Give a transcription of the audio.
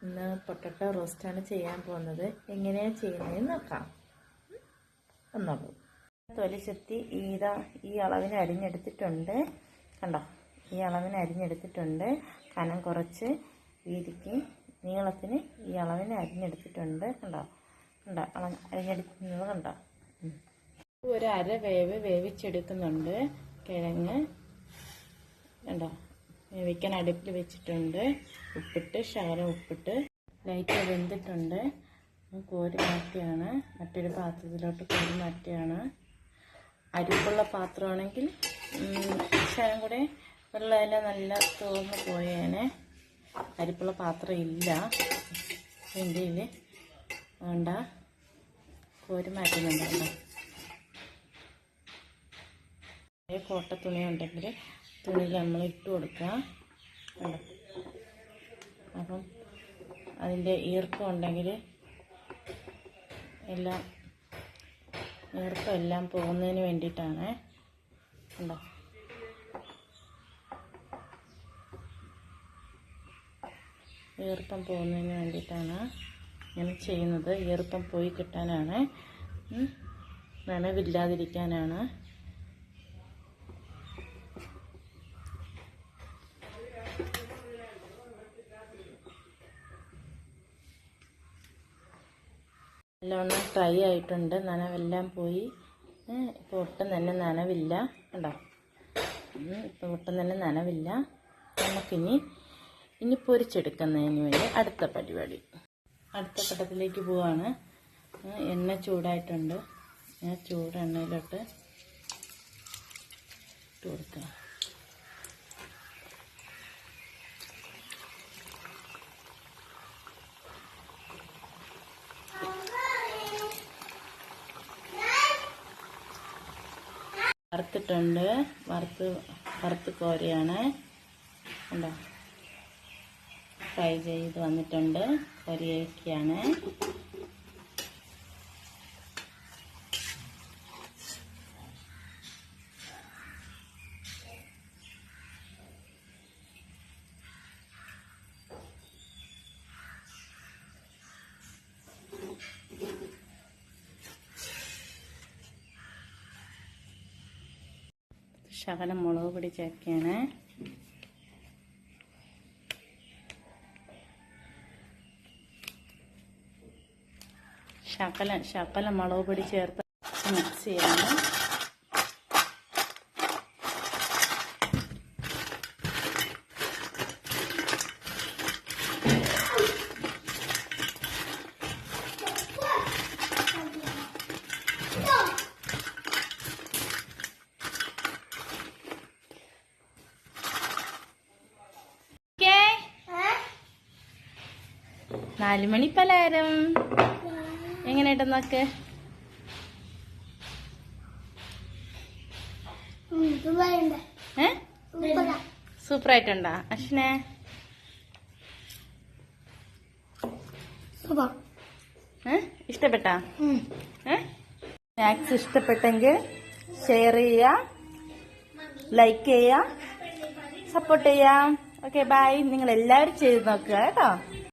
ഇന്ന് പൊട്ടറ്റോ റോസ്റ്റാണ് ചെയ്യാൻ പോകുന്നത്. എങ്ങനെയാണ് ചെയ്യുന്നതെന്ന് നോക്കാം. ഒന്നുള്ളൂ തൊലി ചെത്തി ഈ അളവിന് അരിഞ്ഞെടുത്തിട്ടുണ്ട്. കണ്ടോ, ഈ അളവിന് അരിഞ്ഞെടുത്തിട്ടുണ്ട്. കനം കുറച്ച് വീതിക്ക് നീളത്തിന് ഈ അളവിന് അരിഞ്ഞെടുത്തിട്ടുണ്ട്. കണ്ടോ അരിഞ്ഞെടുക്കുന്നത് കണ്ടോ. ഒരു അര വേവ് വേവിച്ചെടുക്കുന്നുണ്ട്. കിഴങ്ങ് കണ്ടോ വേവിക്കാൻ അടുപ്പിൽ വെച്ചിട്ടുണ്ട്. ഉപ്പിട്ട് ശകലം ഉപ്പിട്ട് ലൈറ്റ് വെന്തിട്ടുണ്ട്. കോരി മാറ്റിയാണ്, മറ്റൊരു പാത്രത്തിലോട്ട് കോരി മാറ്റിയാണ്. അരിപ്പുള്ള പാത്രമാണെങ്കിൽ ശകലം കൂടെ വെള്ളമെല്ലാം നല്ല തോർന്ന് പോയേനെ. അരിപ്പുള്ള പാത്രം ഇല്ല ഇന്ത്യയിൽ, വേണ്ട കോരി മാറ്റുന്നുണ്ടല്ലോ. കോട്ട തുണി ഉണ്ടെങ്കിൽ തുണിയിൽ നമ്മൾ ഇട്ട് കൊടുക്കുക. കണ്ടോ, അപ്പം അതിൻ്റെ ഈർപ്പം ഉണ്ടെങ്കിൽ ഈർപ്പം എല്ലാം പോകുന്നതിന് വേണ്ടിയിട്ടാണ്. കണ്ടോ, ഈർപ്പം പോകുന്നതിന് വേണ്ടിയിട്ടാണ് ഇങ്ങനെ ചെയ്യുന്നത്. ഈർപ്പം പോയി കിട്ടാനാണ്, നനവില്ലാതിരിക്കാനാണ്. നല്ലോണം ഫ്രൈ ആയിട്ടുണ്ട്, നനവെല്ലാം പോയി. ഇപ്പോൾ ഒട്ടും തന്നെ നനവില്ല. കണ്ടോ, ഇപ്പോൾ ഒട്ടും തന്നെ നനവില്ല. ഇനി പൊരിച്ചെടുക്കുന്നതിന് വേണ്ടി അടുത്ത പരിപാടി, അടുത്ത ഘട്ടത്തിലേക്ക് പോവാണ്. എണ്ണ ചൂടായിട്ടുണ്ട്. ചൂട് എണ്ണയിലോട്ട് ഇട്ട് കൊടുക്കുക. വറുത്തിട്ടുണ്ട്, വറുത്ത് കോരിയാണ്. കണ്ടോ, ഫ്രൈ ചെയ്ത് വന്നിട്ടുണ്ട്. കോരിയൊക്കെയാണ്. ശകലം മുളക് പൊടി ചേർക്കുകയാണ്. ശകലം മുളക് പൊടി ചേർത്ത് മിക്സ് ചെയ്യണം. നാലുമണി പലഹാരം എങ്ങനെയുണ്ടെന്നൊക്കെ. സൂപ്പറായിട്ടുണ്ടോ അശ്വിനെ? ഇഷ്ടപ്പെട്ടാ? സ്നാക്സ് ഇഷ്ടപ്പെട്ടെങ്കിൽ ഷെയർ ചെയ്യുക, ലൈക്ക് ചെയ്യുക, സപ്പോർട്ട് ചെയ്യാം. Okay, bye. നിങ്ങൾ എല്ലാവരും ചെയ്ത് നോക്കുക കേട്ടോ.